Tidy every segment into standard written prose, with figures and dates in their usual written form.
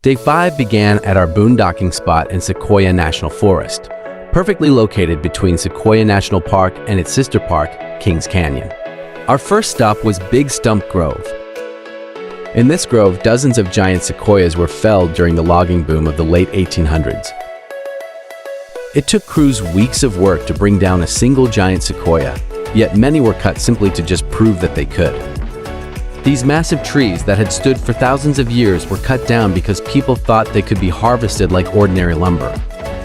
Day 5 began at our boondocking spot in Sequoia National Forest, perfectly located between Sequoia National Park and its sister park, Kings Canyon. Our first stop was Big Stump Grove. In this grove, dozens of giant sequoias were felled during the logging boom of the late 1800s. It took crews weeks of work to bring down a single giant sequoia, yet many were cut simply to just prove that they could. These massive trees that had stood for thousands of years were cut down because people thought they could be harvested like ordinary lumber.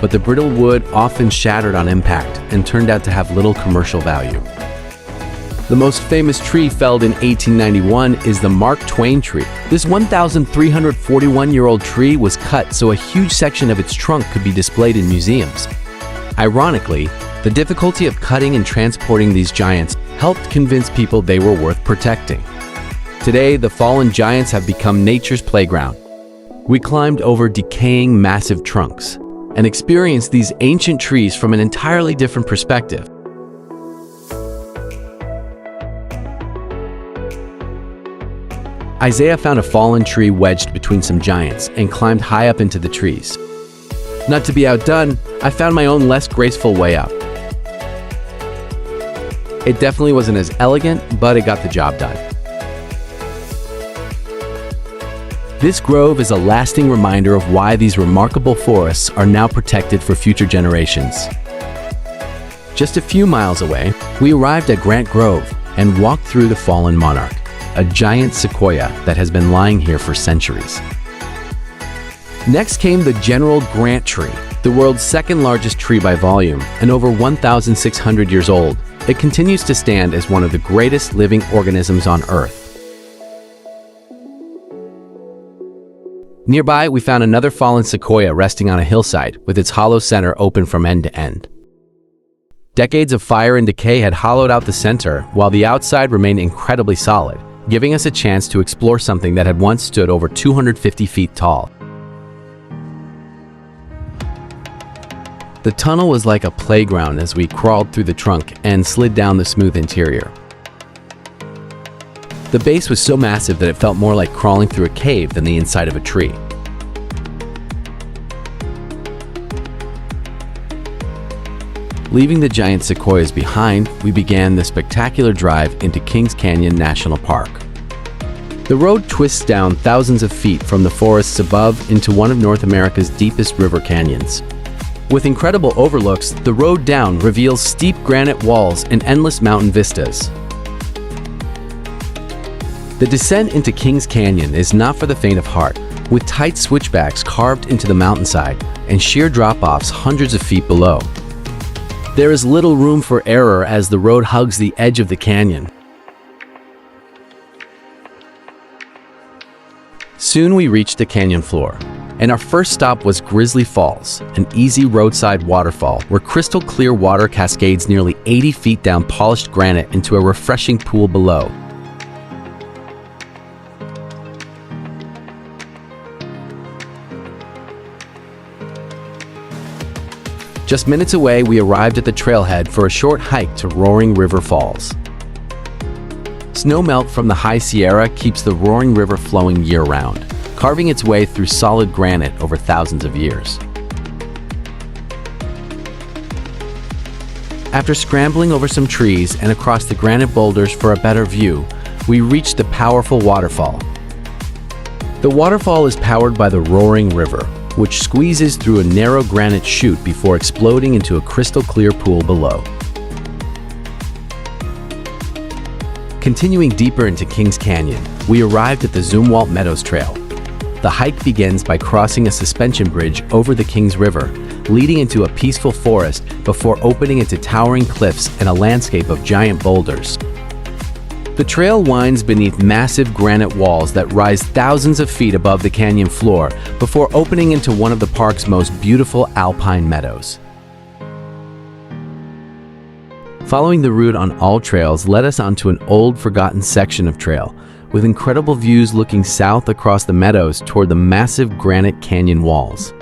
But the brittle wood often shattered on impact and turned out to have little commercial value. The most famous tree felled in 1891 is the Mark Twain Tree. This 1,341-year-old tree was cut so a huge section of its trunk could be displayed in museums. Ironically, the difficulty of cutting and transporting these giants helped convince people they were worth protecting. Today, the fallen giants have become nature's playground. We climbed over decaying massive trunks and experienced these ancient trees from an entirely different perspective. Isaiah found a fallen tree wedged between some giants and climbed high up into the trees. Not to be outdone, I found my own less graceful way up. It definitely wasn't as elegant, but it got the job done. This grove is a lasting reminder of why these remarkable forests are now protected for future generations. Just a few miles away, we arrived at Grant Grove and walked through the Fallen Monarch, a giant sequoia that has been lying here for centuries. Next came the General Grant tree, the world's second largest tree by volume and over 1,600 years old. It continues to stand as one of the greatest living organisms on Earth. Nearby, we found another fallen sequoia resting on a hillside with its hollow center open from end to end. Decades of fire and decay had hollowed out the center, while the outside remained incredibly solid, giving us a chance to explore something that had once stood over 250 feet tall. The tunnel was like a playground as we crawled through the trunk and slid down the smooth interior. The base was so massive that it felt more like crawling through a cave than the inside of a tree. Leaving the giant sequoias behind, we began the spectacular drive into Kings Canyon National Park. The road twists down thousands of feet from the forests above into one of North America's deepest river canyons. With incredible overlooks, the road down reveals steep granite walls and endless mountain vistas. The descent into Kings Canyon is not for the faint of heart, with tight switchbacks carved into the mountainside and sheer drop-offs hundreds of feet below. There is little room for error as the road hugs the edge of the canyon. Soon we reached the canyon floor, and our first stop was Grizzly Falls, an easy roadside waterfall where crystal clear water cascades nearly 80 feet down polished granite into a refreshing pool below. Just minutes away, we arrived at the trailhead for a short hike to Roaring River Falls. Snowmelt from the high Sierra keeps the Roaring River flowing year-round, carving its way through solid granite over thousands of years. After scrambling over some trees and across the granite boulders for a better view, we reached the powerful waterfall. The waterfall is powered by the Roaring River, which squeezes through a narrow granite chute before exploding into a crystal-clear pool below. Continuing deeper into Kings Canyon, we arrived at the Zumwalt Meadows Trail. The hike begins by crossing a suspension bridge over the Kings River, leading into a peaceful forest before opening into towering cliffs and a landscape of giant boulders. The trail winds beneath massive granite walls that rise thousands of feet above the canyon floor before opening into one of the park's most beautiful alpine meadows. Following the route on all trails led us onto an old, forgotten section of trail, with incredible views looking south across the meadows toward the massive granite canyon walls.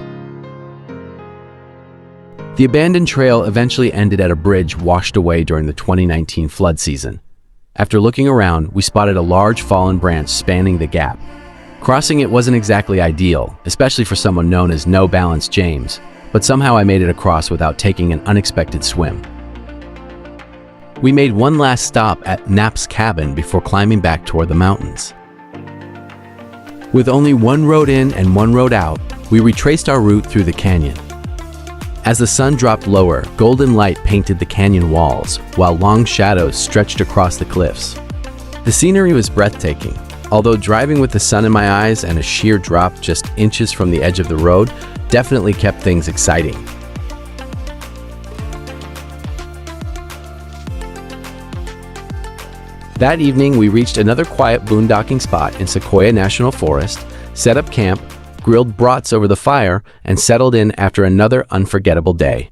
The abandoned trail eventually ended at a bridge washed away during the 2019 flood season. After looking around, we spotted a large fallen branch spanning the gap. Crossing it wasn't exactly ideal, especially for someone known as No Balance James, but somehow I made it across without taking an unexpected swim. We made one last stop at Knapp's cabin before climbing back toward the mountains. With only one road in and one road out, we retraced our route through the canyon. As the sun dropped lower, golden light painted the canyon walls, while long shadows stretched across the cliffs. The scenery was breathtaking, although driving with the sun in my eyes and a sheer drop just inches from the edge of the road definitely kept things exciting. That evening, we reached another quiet boondocking spot in Sequoia National Forest, set up camp, grilled brats over the fire, and settled in after another unforgettable day.